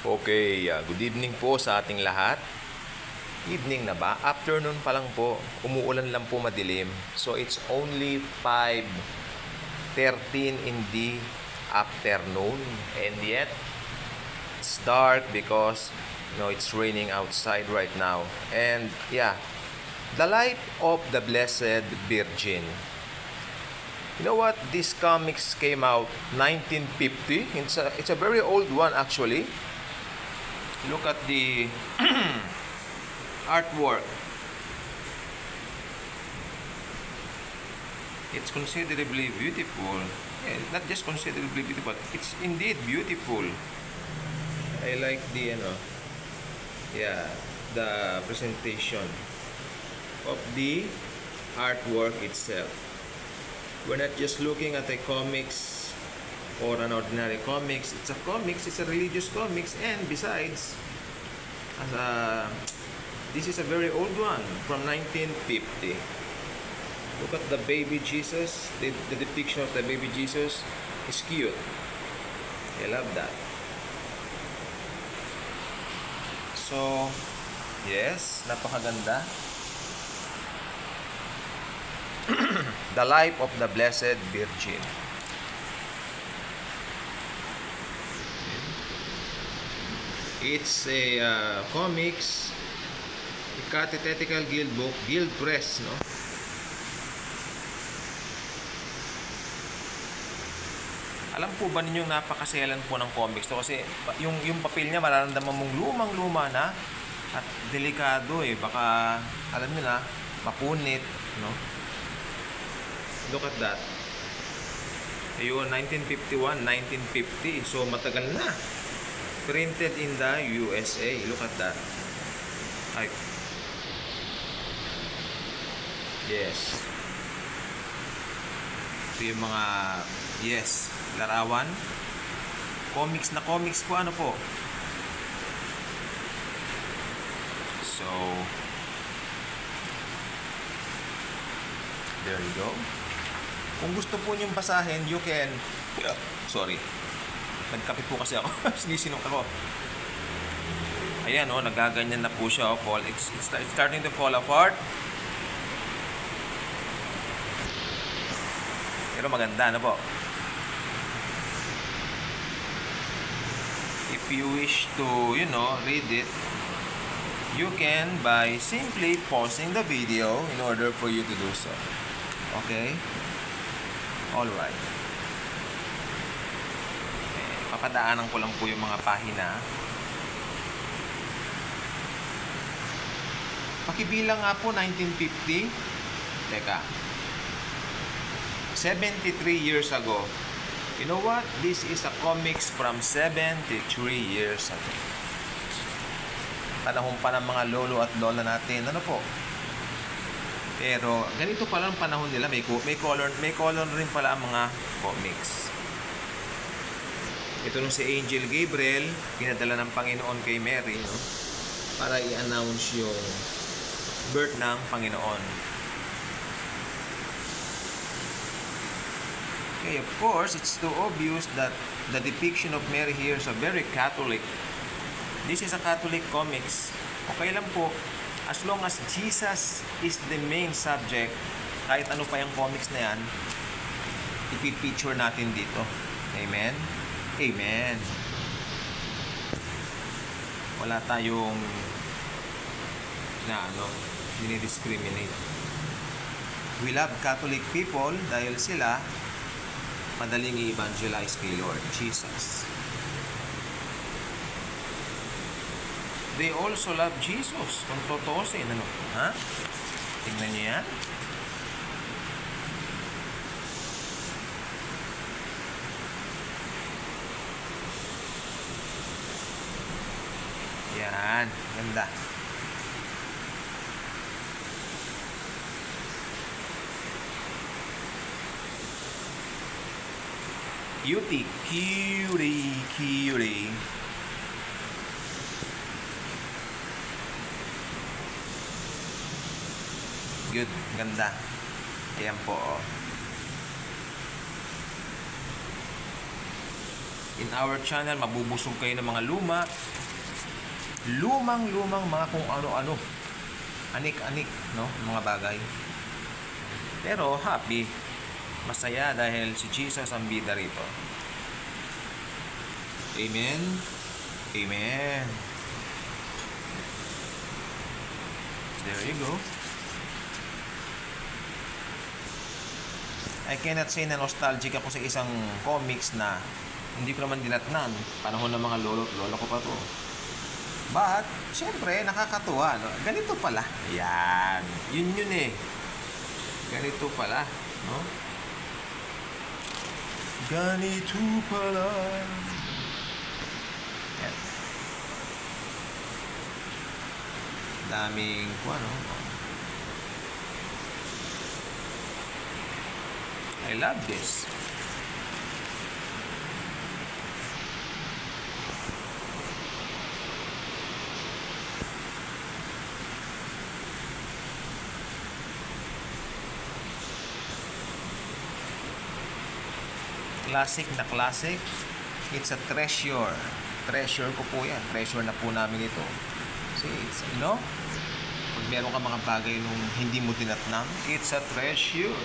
Okay, good evening po sa ating lahat. Evening na ba? Afternoon pa lang po. Umuulan lang po madilim. So it's only 5:13 in the afternoon. And yet, it's dark because it's raining outside right now. And yeah, the life of the Blessed Virgin. You know what? This comics came out 1950. It's a very old one actually. Look at the artwork. It's considerably beautiful. Yeah, not just considerably beautiful, it's indeed beautiful. I like the presentation of the artwork itself. We're not just looking at a comics or an ordinary comics. It's a religious comics, and besides, this is a very old one from 1950. Look at the baby Jesus. The depiction of the baby Jesus is cute. I love that. So, yes, napakaganda. The life of the Blessed Virgin. It's a comics, a Catechetical Guild book, Guild Press, no? Alam po ba ninyong napakaselan po ng comics to? Kasi yung papel niya mararamdaman mong lumang-luma na at delikado eh. Baka, alam niyo na, mapunit, no? Look at that. Ayun, 1951, 1950. So, matagal na. Printed in the USA. Look at that. Ay. Yes. Ito yung mga, yes, larawan. Comics na comics po, ano po. So, there you go. Kung gusto po niyong basahin, you can, sorry. Nagkape po kasi ako. Sinisinok ako. Ayan, nagaganyan na po siya. It's starting to fall apart. Pero maganda na po. If you wish to, read it, you can by simply pausing the video in order for you to do so. Okay? Alright. Papadaanan ko lang po yung mga pahina. Pakibilang nga po, 1950. Teka. 73 years ago. You know what? This is a comics from 73 years ago. Panahon pa ng mga lolo at lola natin. Ano po? Pero ganito pala ang panahon nila. May color rin pala ang mga comics. Ito nung si Angel Gabriel, pinadala ng Panginoon kay Mary, no? Para i-announce yung birth ng Panginoon. Okay, of course, it's too obvious that the depiction of Mary here is a very Catholic. This is a Catholic comics. Okay lang po, as long as Jesus is the main subject, kahit ano pa yung comics na yan, ipipicture natin dito. Amen? Amen. Wala tayong dinidiscriminate. We love Catholic people dahil sila madaling i-evangelize kay Lord Jesus. They also love Jesus. Kung totoosin, ha? Tingnan niyo yan. Yan, ganda. Cutie, cutie, cutie. Good, ganda. Ayan po. In our channel, mabubusog kayo ng mga lumang mga kung ano-ano. Anik-anik, no? Mga bagay. Pero happy. Masaya dahil si Jesus ang bida rito. Amen. Amen. There you go. I cannot say na nostalgic ako sa isang comics na hindi ko naman dinatnan. Panahon ng mga lolo ko pa to. But, syempre, nakakatuwa. No? Ganito pala. Yan. Yun eh. Ganito pala. No? Ganito pala. Yan. Daming, ano. I love this. Classic na classic. It's a treasure. Treasure ko po yan. Treasure na po namin ito. See, it's, you know, pag meron ka mga bagay nung hindi mo tinatnang, it's a treasure.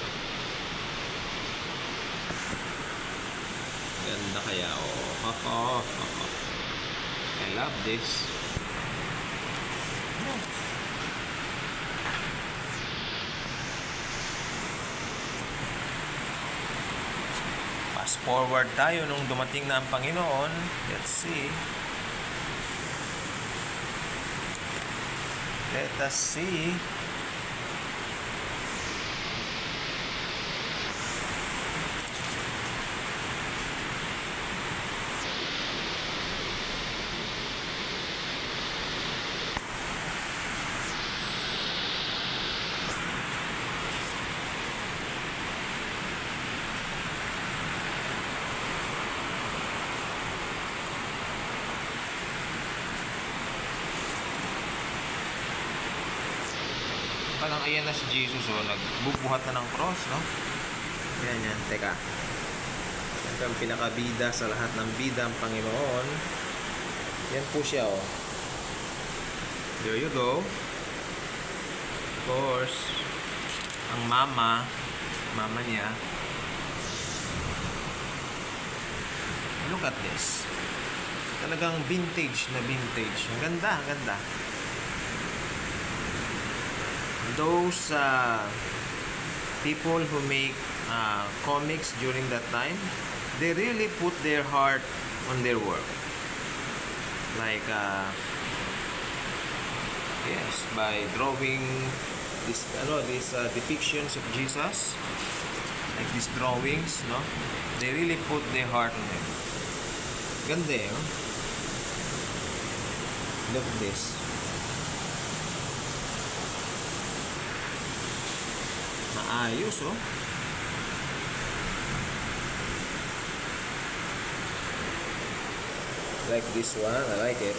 Ganda kaya, oh. I love this. Fast forward tayo nung dumating na ang Panginoon. Let's see. Let us see. Parang ayan na si Jesus, oh, nagbubuhat na ng cross, no? Yan, teka. Yan ang pinakabida sa lahat ng bida, ang Panginoon. Yan po siya, oh. There you go. Of course, ang mama niya. Look at this. Talagang vintage na vintage. Ang ganda, ang ganda. Those people who make comics during that time, they really put their heart on their work. Like, yes, by drawing these depictions of Jesus, like these drawings, no? They really put their heart on it. Ganda, eh, no? Look at this. Maayos, oh. Like this one, I like it.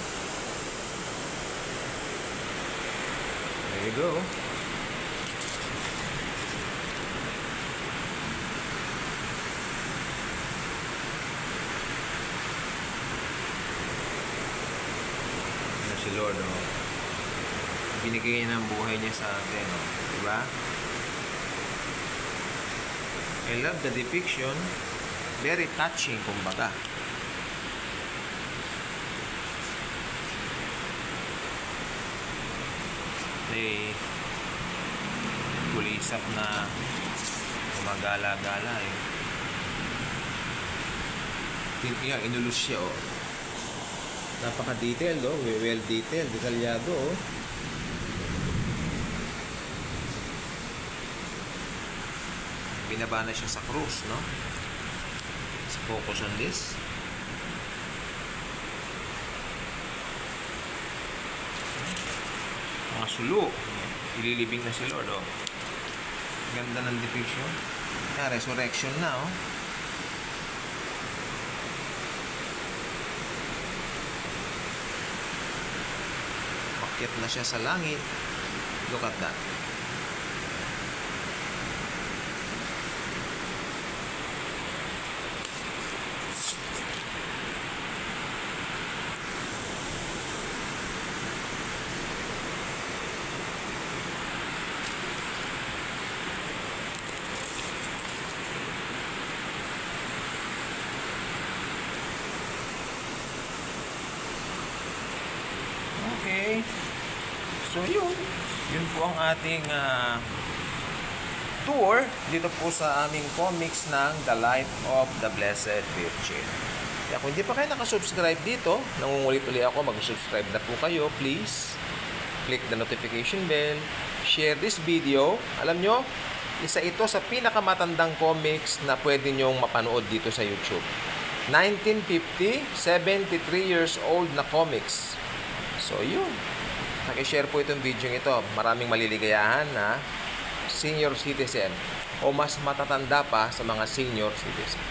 There you go. Ano si Lord, oh. Binigay niya ng buhay niya sa atin, oh. Diba? I love the depiction. Very touching, kumbaga. May kulisap na gumagala-gala, eh. Yan, inulus siya, oh. Napaka-detailed, oh. Well-detailed, detalyado, oh. Binaba na siya sa cross, no? Let's focus on this. Mga sulo. Ililibing na si Lord, oh. Ganda ng depiction. Resurrection na, oh. Makyat na siya sa langit. Look at that. Okay. So, yun po ang ating tour dito po sa aming comics ng The Life of the Blessed Virgin. Kaya kung hindi pa kayo nakasubscribe dito, nangungulit-uli ako, mag-subscribe na po kayo, please. Click the notification bell, share this video. Alam nyo, isa ito sa pinakamatandang comics na pwede nyong mapanood dito sa YouTube. 1950, 73 years old na comics. So, yun. Nakishare po itong video ito. Maraming maliligayahan na senior citizen o mas matatanda pa sa mga senior citizen.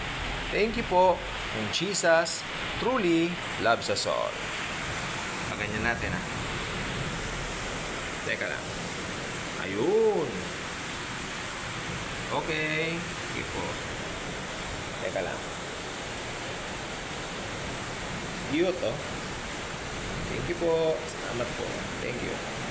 Thank you po. And Jesus truly loves us all. Paganyan natin, ha. Teka lang. Ayun. Okay. Sige po. Teka lang. Cute, oh. Thank you po. Salamat po. Thank you.